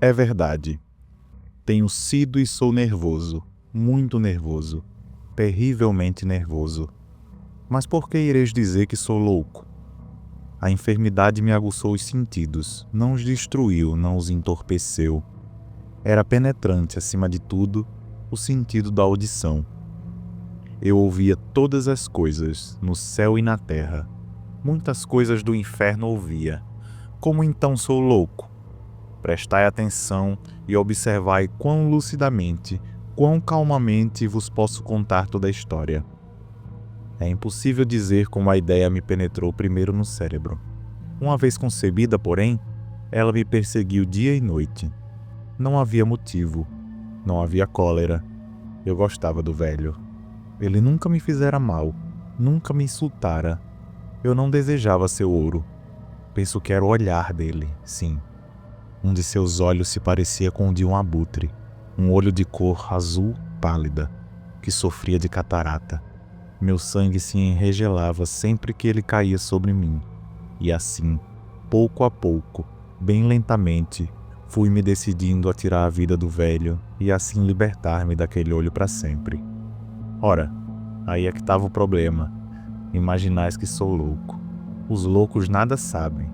É verdade. Tenho sido e sou nervoso, muito nervoso, terrivelmente nervoso. Mas por que ireis dizer que sou louco? A enfermidade me aguçou os sentidos, não os destruiu, não os entorpeceu. Era penetrante, acima de tudo, o sentido da audição. Eu ouvia todas as coisas, no céu e na terra. Muitas coisas do inferno ouvia. Como então sou louco? Prestai atenção e observai quão lucidamente, quão calmamente vos posso contar toda a história. É impossível dizer como a ideia me penetrou primeiro no cérebro. Uma vez concebida, porém, ela me perseguiu dia e noite. Não havia motivo, não havia cólera. Eu gostava do velho. Ele nunca me fizera mal, nunca me insultara. Eu não desejava seu ouro. Penso que era o olhar dele, sim. Um de seus olhos se parecia com o de um abutre, um olho de cor azul pálida, que sofria de catarata. Meu sangue se enregelava sempre que ele caía sobre mim, e assim, pouco a pouco, bem lentamente, fui me decidindo a tirar a vida do velho e assim libertar-me daquele olho para sempre. Ora, aí é que estava o problema. Imaginais que sou louco. Os loucos nada sabem.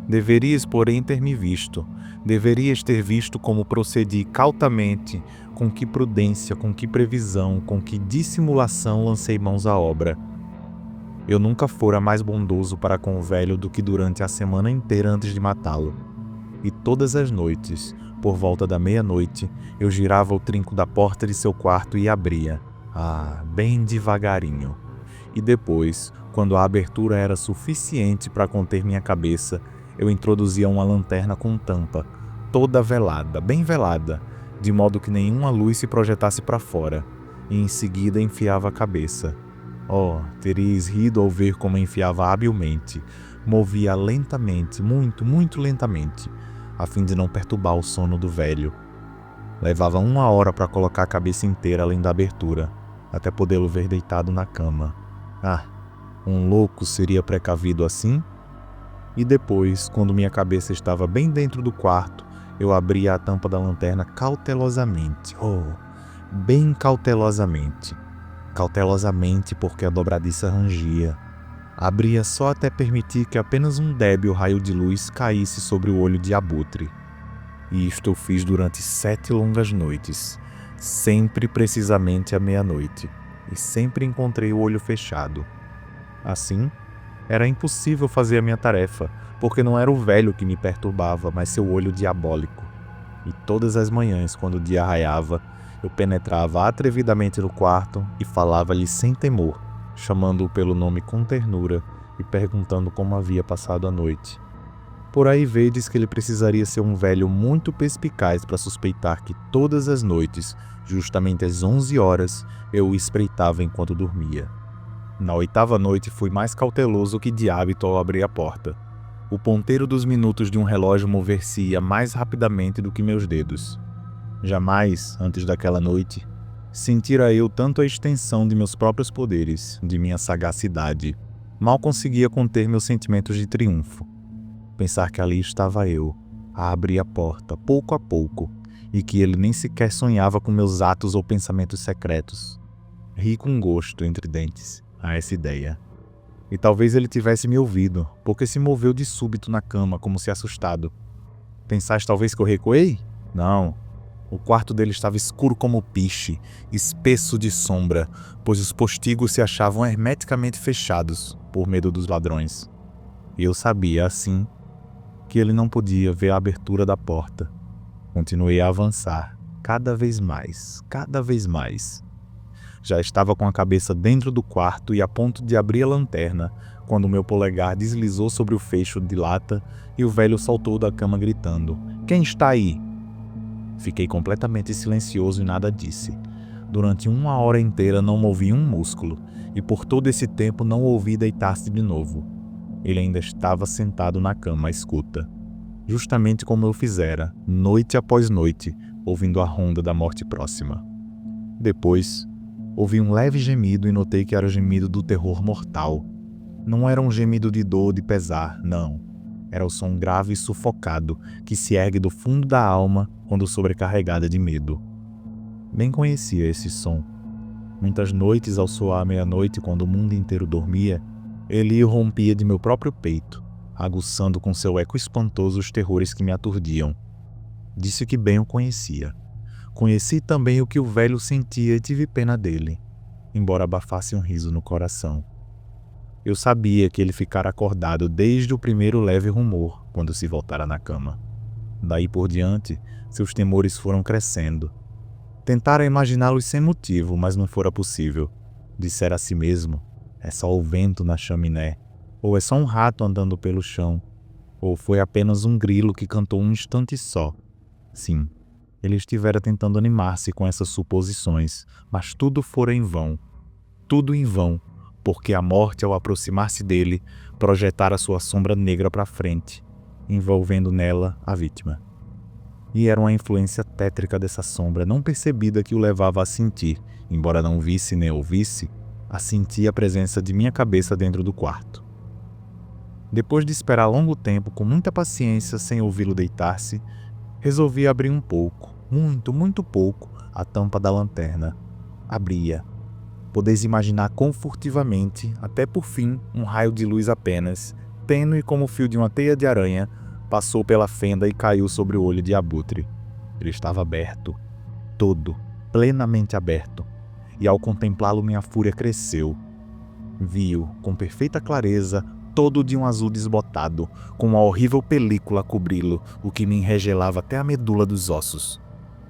Deverias, porém, ter me visto. Deverias ter visto como procedi cautamente, com que prudência, com que previsão, com que dissimulação lancei mãos à obra. Eu nunca fora mais bondoso para com o velho do que durante a semana inteira antes de matá-lo. E todas as noites, por volta da meia-noite, eu girava o trinco da porta de seu quarto e abria. Bem devagarinho. E depois, quando a abertura era suficiente para conter minha cabeça, eu introduzia uma lanterna com tampa, toda velada, bem velada, de modo que nenhuma luz se projetasse para fora, e em seguida enfiava a cabeça. Oh, teríeis rido ao ver como enfiava habilmente, movia lentamente, muito, muito lentamente, a fim de não perturbar o sono do velho. Levava 1 hora para colocar a cabeça inteira além da abertura, até podê-lo ver deitado na cama. Um louco seria precavido assim? E depois, quando minha cabeça estava bem dentro do quarto, eu abria a tampa da lanterna cautelosamente. Bem cautelosamente. Cautelosamente porque a dobradiça rangia. Abria só até permitir que apenas um débil raio de luz caísse sobre o olho de abutre. E isto eu fiz durante 7 longas noites, sempre precisamente à meia-noite, e sempre encontrei o olho fechado. Assim, era impossível fazer a minha tarefa, porque não era o velho que me perturbava, mas seu olho diabólico. E todas as manhãs, quando o dia raiava, eu penetrava atrevidamente no quarto e falava-lhe sem temor, chamando-o pelo nome com ternura e perguntando como havia passado a noite. Por aí vedes que ele precisaria ser um velho muito perspicaz para suspeitar que todas as noites, justamente às 11 horas, eu o espreitava enquanto dormia. Na 8ª noite fui mais cauteloso que de hábito ao abrir a porta. O ponteiro dos minutos de um relógio mover-se-ia mais rapidamente do que meus dedos. Jamais, antes daquela noite, sentira eu tanto a extensão de meus próprios poderes, de minha sagacidade. Mal conseguia conter meus sentimentos de triunfo. Pensar que ali estava eu, a abrir a porta, pouco a pouco, e que ele nem sequer sonhava com meus atos ou pensamentos secretos. Ri com gosto entre dentes a essa ideia. E talvez ele tivesse me ouvido, porque se moveu de súbito na cama, como se assustado. Pensais talvez que eu recuei? Não. O quarto dele estava escuro como piche, espesso de sombra, pois os postigos se achavam hermeticamente fechados, por medo dos ladrões. E eu sabia, assim, que ele não podia ver a abertura da porta. Continuei a avançar, cada vez mais, cada vez mais. Já estava com a cabeça dentro do quarto e a ponto de abrir a lanterna, quando meu polegar deslizou sobre o fecho de lata e o velho saltou da cama gritando: "Quem está aí?" Fiquei completamente silencioso e nada disse. Durante 1 hora inteira não movi um músculo, e por todo esse tempo não o ouvi deitar-se de novo. Ele ainda estava sentado na cama à escuta, justamente como eu fizera, noite após noite, ouvindo a ronda da morte próxima. Depois, ouvi um leve gemido e notei que era o gemido do terror mortal. Não era um gemido de dor ou de pesar, não. Era o som grave e sufocado que se ergue do fundo da alma quando sobrecarregada de medo. Bem conhecia esse som. Muitas noites, ao soar meia-noite, quando o mundo inteiro dormia, ele irrompia de meu próprio peito, aguçando com seu eco espantoso os terrores que me aturdiam. Disse que bem o conhecia. Conheci também o que o velho sentia e tive pena dele, embora abafasse um riso no coração. Eu sabia que ele ficara acordado desde o primeiro leve rumor, quando se voltara na cama. Daí por diante, seus temores foram crescendo. Tentara imaginá-los sem motivo, mas não fora possível. Dissera a si mesmo: é só o vento na chaminé, ou é só um rato andando pelo chão, ou foi apenas um grilo que cantou um instante só. Sim, ele estivera tentando animar-se com essas suposições, mas tudo fora em vão. Tudo em vão, porque a morte, ao aproximar-se dele, projetara sua sombra negra para frente, envolvendo nela a vítima. E era uma influência tétrica dessa sombra não percebida que o levava a sentir, embora não visse nem ouvisse, a sentir a presença de minha cabeça dentro do quarto. Depois de esperar longo tempo com muita paciência sem ouvi-lo deitar-se, resolvi abrir um pouco, muito pouco, a tampa da lanterna. Abria. Podeis imaginar quão furtivamente, até por fim, um raio de luz apenas, tênue como o fio de uma teia de aranha, passou pela fenda e caiu sobre o olho de abutre. Ele estava aberto, todo, plenamente aberto, e ao contemplá-lo minha fúria cresceu. Vi-o, com perfeita clareza, todo de um azul desbotado, com uma horrível película a cobri-lo, o que me enregelava até a medula dos ossos.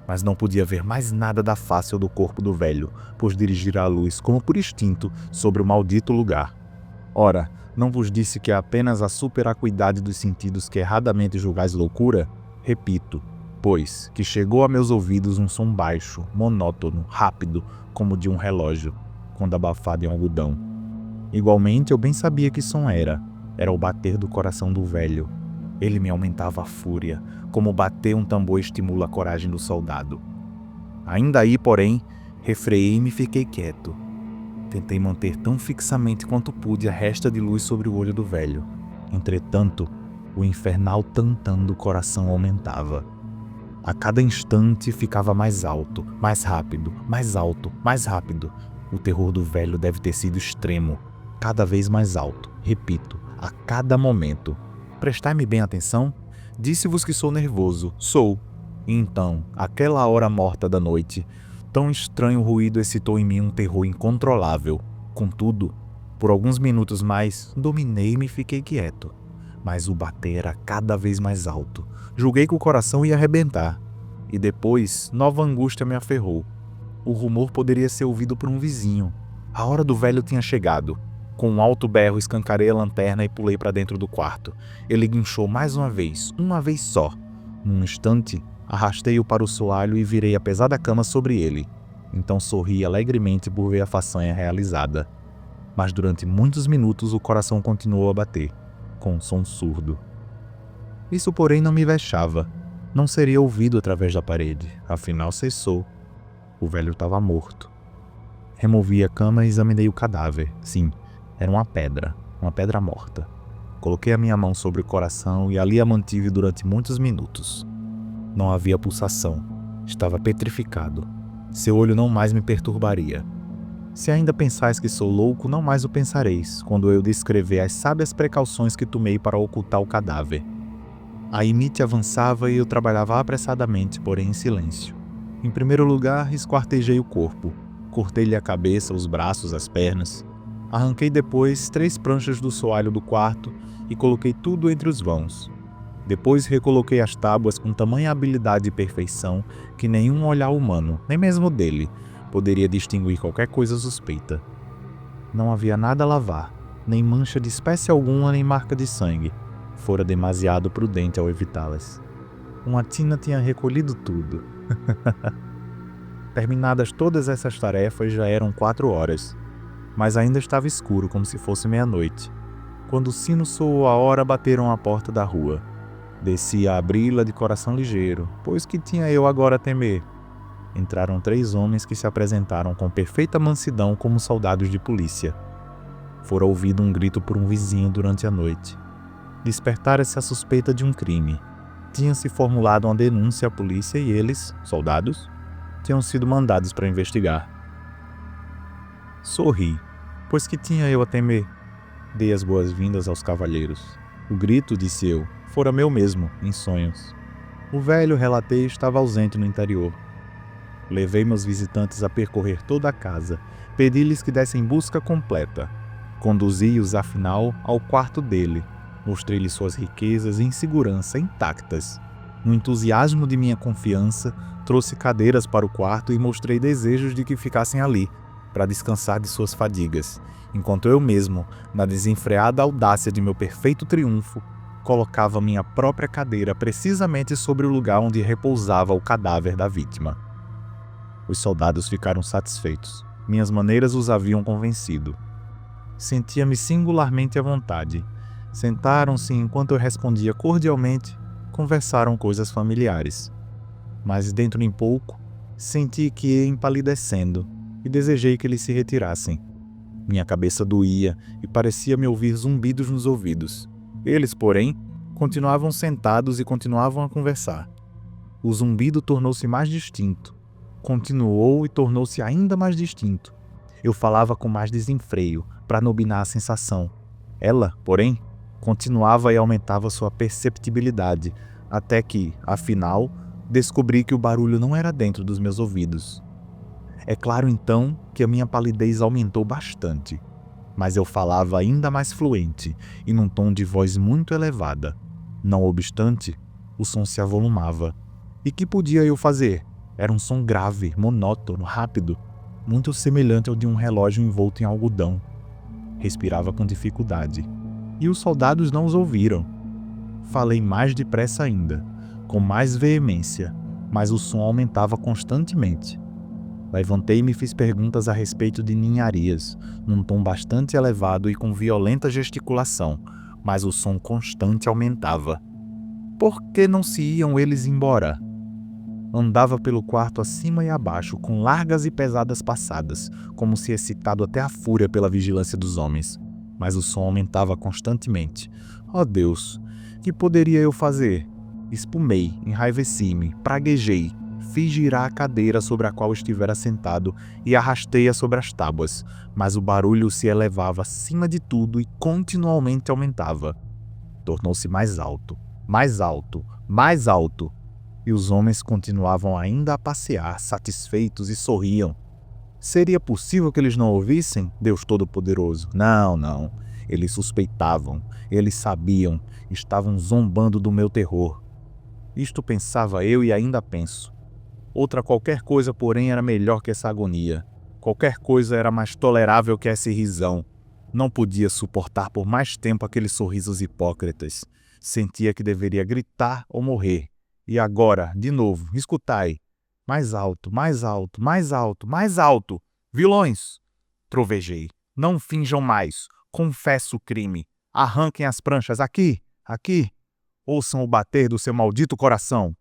Mas não podia ver mais nada da face ou do corpo do velho, pois dirigira a luz, como por instinto, sobre o maldito lugar. Ora, não vos disse que é apenas a superacuidade dos sentidos que erradamente julgais loucura? Repito, pois, que chegou a meus ouvidos um som baixo, monótono, rápido, como de um relógio, quando abafado em algodão. Igualmente eu bem sabia que som era. Era o bater do coração do velho. Ele me aumentava a fúria, como bater um tambor estimula a coragem do soldado. Ainda aí, porém, refreiei-me e fiquei quieto. Tentei manter tão fixamente quanto pude a resta de luz sobre o olho do velho. Entretanto, o infernal tantã do coração aumentava. A cada instante ficava mais alto, mais rápido, mais alto, mais rápido. O terror do velho deve ter sido extremo, cada vez mais alto, repito, a cada momento. Prestai-me bem atenção. Disse-vos que sou nervoso. Sou. E então, aquela hora morta da noite, tão estranho ruído excitou em mim um terror incontrolável. Contudo, por alguns minutos mais, dominei-me e fiquei quieto. Mas o bater era cada vez mais alto. Julguei que o coração ia arrebentar. E depois, nova angústia me aferrou. O rumor poderia ser ouvido por um vizinho. A hora do velho tinha chegado. Com um alto berro, escancarei a lanterna e pulei para dentro do quarto. Ele guinchou mais uma vez só. Num instante, arrastei-o para o soalho e virei a pesada cama sobre ele. Então sorri alegremente por ver a façanha realizada. Mas durante muitos minutos o coração continuou a bater, com um som surdo. Isso, porém, não me vexava. Não seria ouvido através da parede, afinal cessou. O velho estava morto. Removi a cama e examinei o cadáver. Sim, era uma pedra morta. Coloquei a minha mão sobre o coração e ali a mantive durante muitos minutos. Não havia pulsação. Estava petrificado. Seu olho não mais me perturbaria. Se ainda pensais que sou louco, não mais o pensareis, quando eu descrever as sábias precauções que tomei para ocultar o cadáver. A imite avançava e eu trabalhava apressadamente, porém em silêncio. Em primeiro lugar, esquartejei o corpo. Cortei-lhe a cabeça, os braços, as pernas. Arranquei depois 3 pranchas do soalho do quarto e coloquei tudo entre os vãos. Depois recoloquei as tábuas com tamanha habilidade e perfeição que nenhum olhar humano, nem mesmo dele, poderia distinguir qualquer coisa suspeita. Não havia nada a lavar, nem mancha de espécie alguma nem marca de sangue. Fora demasiado prudente ao evitá-las. Uma tina tinha recolhido tudo. Terminadas todas essas tarefas, já eram 4 horas, mas ainda estava escuro, como se fosse meia-noite. Quando o sino soou a hora, bateram à porta da rua. Desci a abri-la de coração ligeiro, pois que tinha eu agora a temer? Entraram 3 homens que se apresentaram com perfeita mansidão como soldados de polícia. Fora ouvido um grito por um vizinho durante a noite. Despertara-se a suspeita de um crime. Tinha-se formulado uma denúncia à polícia e eles, soldados, tinham sido mandados para investigar. Sorri, pois que tinha eu a temer? Dei as boas-vindas aos cavalheiros. O grito, disse eu, fora meu mesmo, em sonhos. O velho, relatei, estava ausente no interior. Levei meus visitantes a percorrer toda a casa, pedi-lhes que dessem busca completa. Conduzi-os, afinal, ao quarto dele. Mostrei-lhe suas riquezas em segurança, intactas. No entusiasmo de minha confiança, trouxe cadeiras para o quarto e mostrei desejos de que ficassem ali, para descansar de suas fadigas, enquanto eu mesmo, na desenfreada audácia de meu perfeito triunfo, colocava minha própria cadeira precisamente sobre o lugar onde repousava o cadáver da vítima. Os soldados ficaram satisfeitos. Minhas maneiras os haviam convencido. Sentia-me singularmente à vontade. Sentaram-se enquanto eu respondia cordialmente, conversaram coisas familiares. Mas dentro em pouco, senti que ia empalidecendo e desejei que eles se retirassem. Minha cabeça doía e parecia-me ouvir zumbidos nos ouvidos. Eles, porém, continuavam sentados e continuavam a conversar. O zumbido tornou-se mais distinto. Continuou e tornou-se ainda mais distinto. Eu falava com mais desenfreio, para anobinar a sensação. Ela, porém, continuava e aumentava sua perceptibilidade, até que, afinal, descobri que o barulho não era dentro dos meus ouvidos. É claro, então, que a minha palidez aumentou bastante, mas eu falava ainda mais fluente e num tom de voz muito elevada. Não obstante, o som se avolumava. E que podia eu fazer? Era um som grave, monótono, rápido, muito semelhante ao de um relógio envolto em algodão. Respirava com dificuldade. E os soldados não os ouviram. Falei mais depressa ainda, com mais veemência, mas o som aumentava constantemente. Levantei-me e fiz perguntas a respeito de ninharias, num tom bastante elevado e com violenta gesticulação, mas o som constante aumentava. Por que não se iam eles embora? Andava pelo quarto acima e abaixo, com largas e pesadas passadas, como se excitado até a fúria pela vigilância dos homens. Mas o som aumentava constantemente. Oh Deus, que poderia eu fazer? Espumei, enraiveci-me, praguejei, fiz girar a cadeira sobre a qual estivera sentado e arrastei-a sobre as tábuas, mas o barulho se elevava acima de tudo e continuamente aumentava. Tornou-se mais alto, mais alto, mais alto. E os homens continuavam ainda a passear, satisfeitos, e sorriam. Seria possível que eles não ouvissem, Deus Todo-Poderoso? Não, não. Eles suspeitavam, eles sabiam, estavam zombando do meu terror. Isto pensava eu e ainda penso. Outra qualquer coisa, porém, era melhor que essa agonia. Qualquer coisa era mais tolerável que essa irrisão. Não podia suportar por mais tempo aqueles sorrisos hipócritas. Sentia que deveria gritar ou morrer. E agora, de novo, escutai. Mais alto, mais alto, mais alto, mais alto. Vilões! Trovejei. Não finjam mais. Confesso o crime. Arranquem as pranchas aqui, aqui. Ouçam o bater do seu maldito coração.